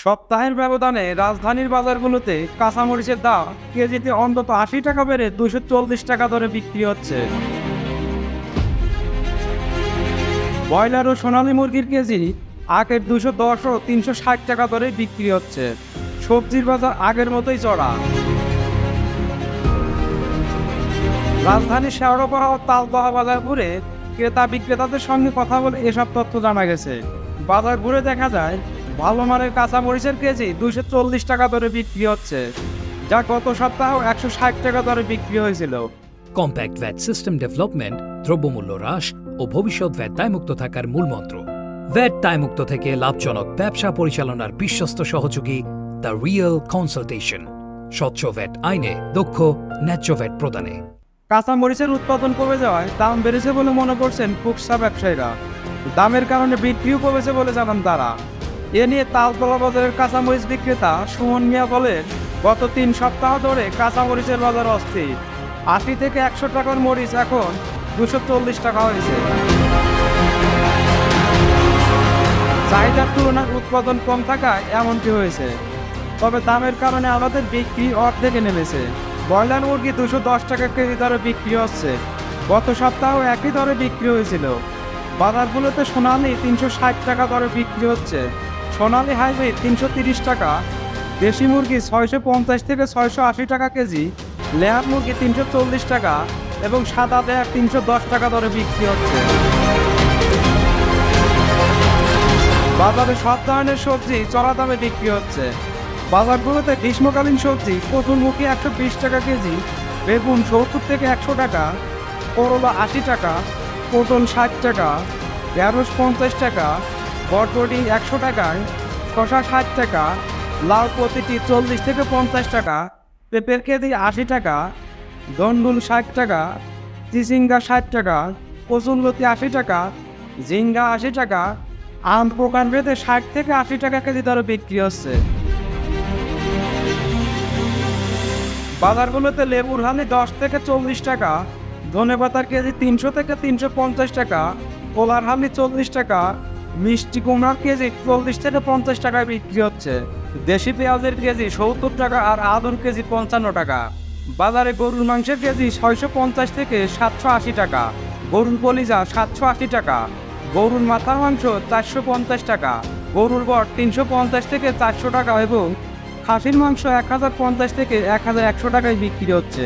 সপ্তাহের ব্যবধানে রাজধানীর বাজারগুলোতে কাঁচামরিচের দাম কেজিতে অন্তত ৮০ টাকা বেড়ে ২৪০ টাকা দরে বিক্রি হচ্ছে। ব্রয়লার ও সোনালী মুরগির কেজি আগের ২১০ ও ৩৬০ টাকা দরে বিক্রি হচ্ছে। সবজির বাজার আগের মতোই চড়া। রাজধানীর শেওড়াপাড়া ও তালদহ বাজার ঘুরে ক্রেতা বিক্রেতাদের সঙ্গে কথা বলে এসব তথ্য জানা গেছে। বাজার ঘুরে দেখা যায় ভালো মানের কাঁচামরিচের কেজি ২৪০ টাকা দরে বিক্রি হচ্ছে, যা গত সপ্তাহে ১৬০ টাকা দরে বিক্রি হয়েছিল। কম্প্যাক্ট ভ্যাট সিস্টেম ডেভেলপমেন্ট, দ্রব্যমূল্য হ্রাস ও ভবিষ্যৎ ভ্যাট দায়মুক্ত থাকার মূলমন্ত্র। ভ্যাট দায়মুক্ত থেকে লাভজনক ব্যবসা পরিচালনার বিশ্বস্ত সহযোগী দ্য রিয়েল কনসালটেশন। স্বচ্ছ ভ্যাট আইনে দক্ষ ন্যায্য ভ্যাট প্রদানে। কাঁচামরিচের উৎপাদন কমে যাওয়ায় দাম বেড়েছে বলে মনে করছেন খুচরা ব্যবসায়ীরা। দামের কারণে বিক্রিও কমেছে বলে জানান তারা। এ নিয়ে তালতলা বাজারের কাঁচামরিচ বিক্রেতা সুমন মিয়া বলেন, গত ৩ সপ্তাহ ধরে কাঁচামরিচের বাজার অস্থির। ৮০ থেকে ১০০ টাকার মরিচ এখন ২৪০ টাকা হয়েছে। চাহিদার তুলনায় উৎপাদন কম থাকায় এমনটি হয়েছে। তবে দামের কারণে আমাদের বিক্রি অর্ধেকে নেমেছে। ব্রয়লার মুরগি ২১০ টাকা কেজি দরে বিক্রি হচ্ছে। গত সপ্তাহেও একই দরে বিক্রি হয়েছিল। বাজারগুলোতে সোনালী ৩৬০ টাকা দরে বিক্রি হচ্ছে। সোনালী হাইব্রিড ৩৩০ টাকা, দেশি মুরগি ৬৫০ থেকে ৬৮০ টাকা কেজি, লেয়ার মুরগি ৩৪০ টাকা এবং সাদা লেয়ার ৩১০ টাকা দরে বিক্রি হচ্ছে। বাজারে সব ধরনের সবজি চড়া দামে বিক্রি হচ্ছে। বাজারগুলোতে গ্রীষ্মকালীন সবজি কচুরমুখী ১২০ টাকা কেজি, বেগুন ৭০ থেকে ১০০ টাকা, করলা ৮০ টাকা, পটল ৬০ টাকা, ঢেঁড়স ৫০ টাকা, বরবটি ১০০ টাকায়, শসা ৬০ টাকা, লাউ প্রতিটি ৪০ থেকে ৫০ টাকা, পেঁপের কেজি ৮০ টাকা, ধন্ডুল ৬০ টাকা, চিচিঙ্গা ৬০ টাকা, কচুরলতি ৮০ টাকা, ঝিঙ্গা ৮০ টাকা, আম প্রকার ভেদে ৬০ থেকে ৮০ টাকা কেজি দরে বিক্রি হচ্ছে। বাজারগুলোতে লেবুর হালি ১০ থেকে ৪০ টাকা, ধনেপাতার কেজি ৩০০ থেকে ৩৫০ টাকা, কলার হালি ৪০ টাকা, মিষ্টি কুমড়ার কেজি ৪০ থেকে ৫০ টাকায় বিক্রি হচ্ছে। দেশি পেঁয়াজের কেজি ৭০ টাকা আর আলুর কেজি ৫৫ টাকা। বাজারে গরুর মাংসের কেজি ৬৫০ থেকে ৭৮০ টাকা, গরুর কলিজা ৭৮০ টাকা, গরুর মাথার মাংস ৪৫০ টাকা, গরুর বট ৩৫০ থেকে ৪০০ টাকা এবং খাসির মাংস ১০৫০ থেকে ১১০০ টাকায় বিক্রি হচ্ছে।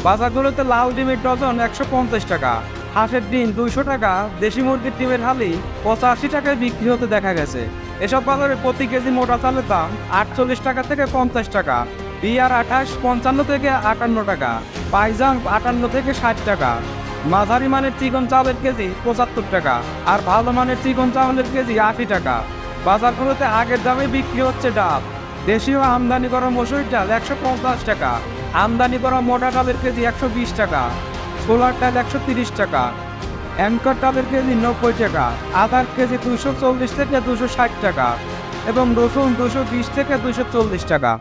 বাজারগুলোতে লাউ ডিমের ডজন ১৫০ টাকা, হাঁসের ডিম ২০০ টাকা, দেশি মুরগির ডিমের হালি ৮৫ টাকায় বিক্রি হতে দেখা গেছে। এসব বাজারে প্রতি কেজি মোটা চালের দাম ৪৮ টাকা থেকে ৫০ টাকা, বিয়ার ২৮ ৫৫ থেকে ৫৮ টাকা, পাইজাং ৫৮ থেকে ৬০ টাকা। মাঝারি মানের চিকন চালের কেজি ৭৫ টাকা আর ভালো মানের চিকন চাউলের কেজি ৮০ টাকা। বাজারগুলোতে আগের দামে বিক্রি হচ্ছে ডাল। দেশীয় আমদানি করা মসুরির ডাল ১৫০ টাকা, আমদানি করা মোটা ডালের কেজি ১২০ টাকা, ছোলার ডাল ১৩০ টাকা, অ্যাঙ্কর ডালের কেজি ৯০ টাকা, আদার কেজি ২৪০ থেকে ২৬০ টাকা এবং রসুন ২২০ থেকে ২৪০ টাকা।